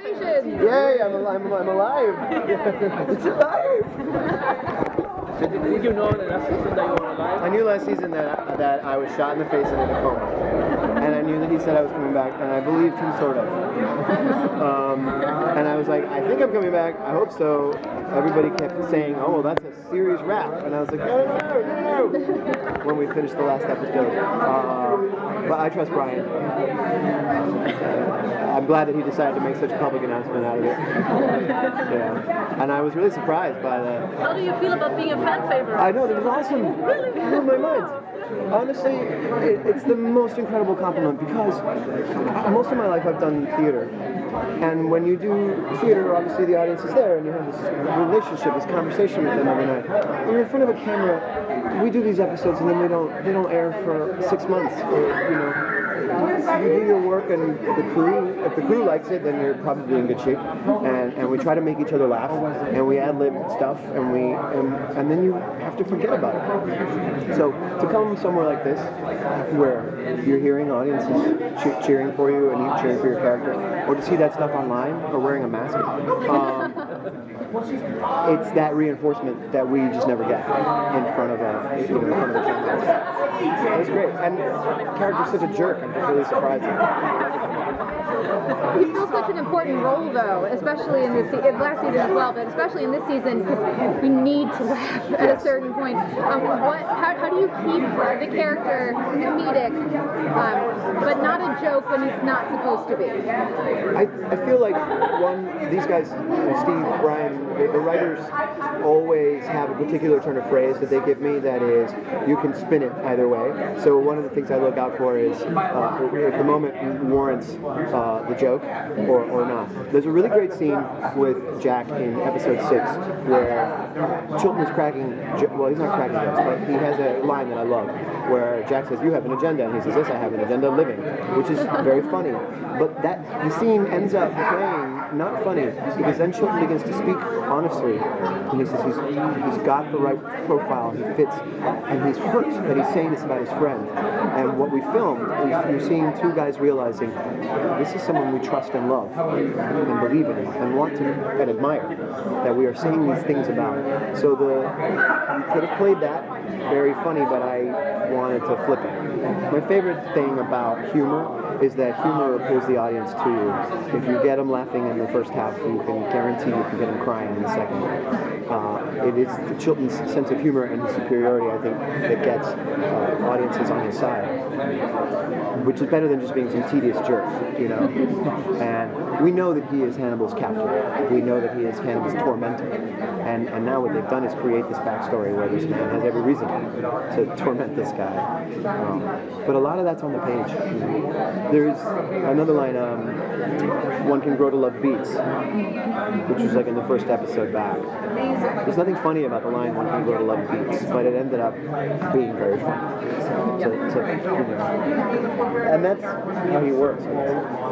Congratulations! Yay, I'm alive! It's alive! So did you know that last season that you were alive? I knew last season that I was shot in the face and in a coma. And I knew that he said I was coming back, and I believed him sort of. And I was like, I think I'm coming back, I hope so. Everybody kept saying, oh, well, that's a serious rap. And I was like, no. When we finished the last episode. But I trust Bryan. I'm glad that he decided to make such a public announcement out of it. Yeah. And I was really surprised by that. How do you feel about being a fan favorite? I know, it was awesome. It blew my mind. Honestly, it's the most incredible compliment because most of my life I've done theater. And when you do theater, obviously the audience is there and you have this relationship, this conversation with them every night. When you're in front of a camera, we do these episodes and then they don't air for 6 months. Or, you do your work and if the crew likes it, then you're probably in good shape. And we try to make each other laugh and we ad-lib stuff and then you have to forget about it. So to come somewhere like this, where you're hearing audiences cheering for you and you cheering for your character, or to see that stuff online or wearing a mask, it's that reinforcement that we just never get in front of the camera. It's great, and the character's such a jerk. I'm just really surprised. You feel such an important role, though, especially in this last season as well, but especially in this season because we need to laugh at a certain point. How do you keep the character comedic, but not a joke when he's not supposed to be? I feel like these guys, Steve, Bryan, the writers always have a particular turn of phrase that they give me that is, you can spin it either way. So one of the things I look out for is if the moment warrants the joke or not. There's a really great scene with Jack in episode 6 where Chilton is cracking, well, he's not cracking jokes, but he has a line that I love where Jack says, you have an agenda, and he says, yes, I have an agenda, living, which is very funny. But the scene ends up playing not funny because then Chilton begins to speak honestly, and he says he's got the right profile, he fits, and he's hurt that he's saying this about his friend. And what we filmed is you're seeing two guys realizing this is someone we trust and love and believe in and want to and admire, that we are saying these things about. So you could have played that very funny, but I wanted to flip it. My favorite thing about humor is that humor pulls the audience to you. If you get them laughing in the first half, you can guarantee you can get them crying in the second. It is Chilton's sense of humor and his superiority, I think, that gets audiences on his side, which is better than just being some tedious jerk, And we know that he is Hannibal's captor. We know that he is Hannibal's tormentor. And now what they've done is create this backstory where this man has every reason to torment this guy. But a lot of that's on the page. There's another line, one can grow to love beets, which was like in the first episode back. There's nothing funny about the line, one can grow to love beets, but it ended up being very funny. And that's how he works.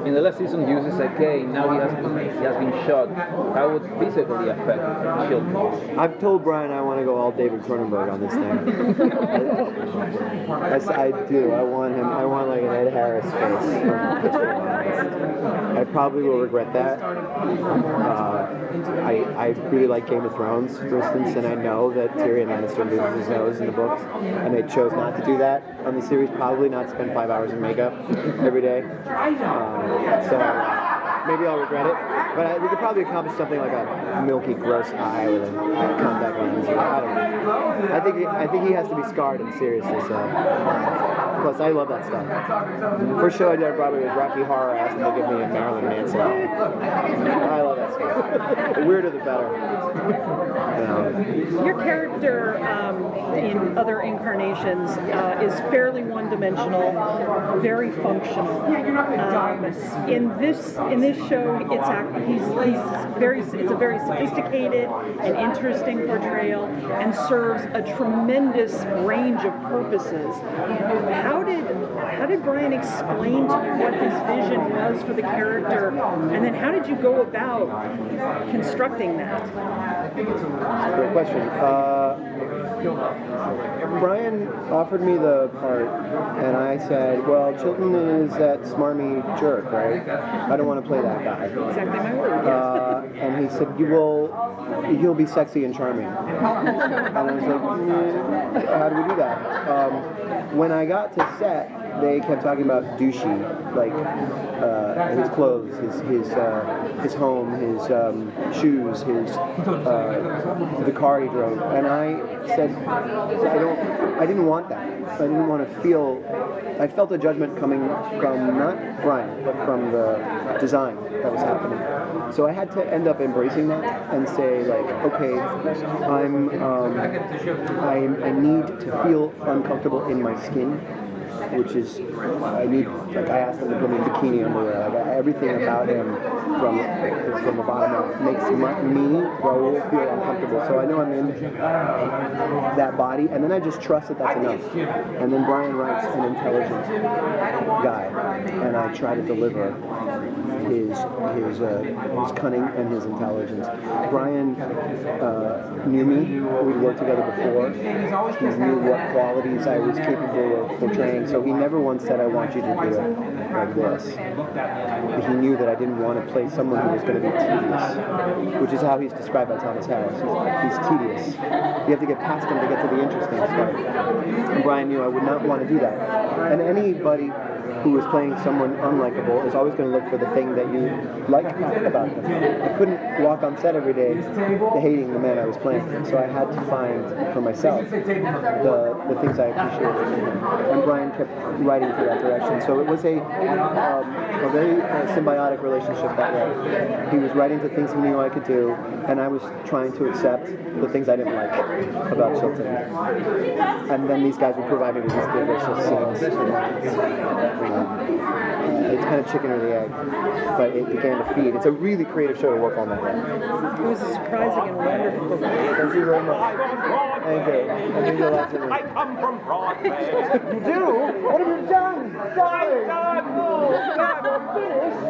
In the last season, he uses a cane. Now he has been shot. How would physically affect Chilton? I've told Bryan I want to go all David Cronenberg on this thing. I do. I want like an Ed Harris face. I probably will regret that. I really like Game of Thrones, for instance, and I know that Tyrion Lannister loses his nose in the books, and they chose not to do that on the series, probably not spend 5 hours in makeup every day. So maybe I'll regret it, but we could probably accomplish something like a milky, gross eye with a contact lens. I don't know. I think he has to be scarred and seriously. So. Plus, I love that stuff. First show I did on Broadway was Rocky Horror. I asked them to give me a Marilyn Manson. I love that stuff. The weirder, the better. Your character in other incarnations is fairly one-dimensional, very functional. In this show, it's a very sophisticated and interesting portrayal, and serves a tremendous range of purposes. How did Bryan explain to you what his vision was for the character, and then how did you go about constructing that? That's a great question. Bryan offered me the part, and I said, well, Chilton is that smarmy jerk, right? I don't want to play that guy. Exactly my word. And he said, he'll be sexy and charming. And I was like, how do we do that? When I got to set, they kept talking about douchey, like his clothes, his home, his shoes, the car he drove, and I said, I didn't want that. I didn't want to feel. I felt a judgment coming from not Bryan, but from the design that was happening. So I had to end up embracing that and say, like, okay, I need to feel uncomfortable in my skin. Which is, I asked them to put me in bikini underwear. Like, everything about him from the bottom up makes me, Raul, feel uncomfortable. So I know I'm in that body, and then I just trust that that's enough. And then Bryan writes an intelligent guy, and I try to deliver his cunning and his intelligence. Bryan knew me. We'd worked together before. He knew what qualities I was capable of portraying. So he never once said, I want you to do it like this. He knew that I didn't want to play someone who was going to be tedious, which is how he's described by Thomas Harris. He's tedious. You have to get past him to get to the interesting stuff. And Bryan knew I would not want to do that. And anybody who is playing someone unlikable is always going to look for the thing that you like about them. I couldn't walk on set every day hating the man I was playing, so I had to find for myself the things I appreciated. And Bryan kept writing to that direction. So it was a very symbiotic relationship that way. He was writing to things he knew I could do, and I was trying to accept the things I didn't like about Chilton. And then these guys would provide me with these delicious scenes. It's kind of chicken or the egg, but it began to feed. It's a really creative show to work on that way. It was a surprising and wonderful performance. Thank you very much. Thank you. I think you'll like it. I come from Broadway. You do? What have you done? I've done. Oh, God, I'm finished.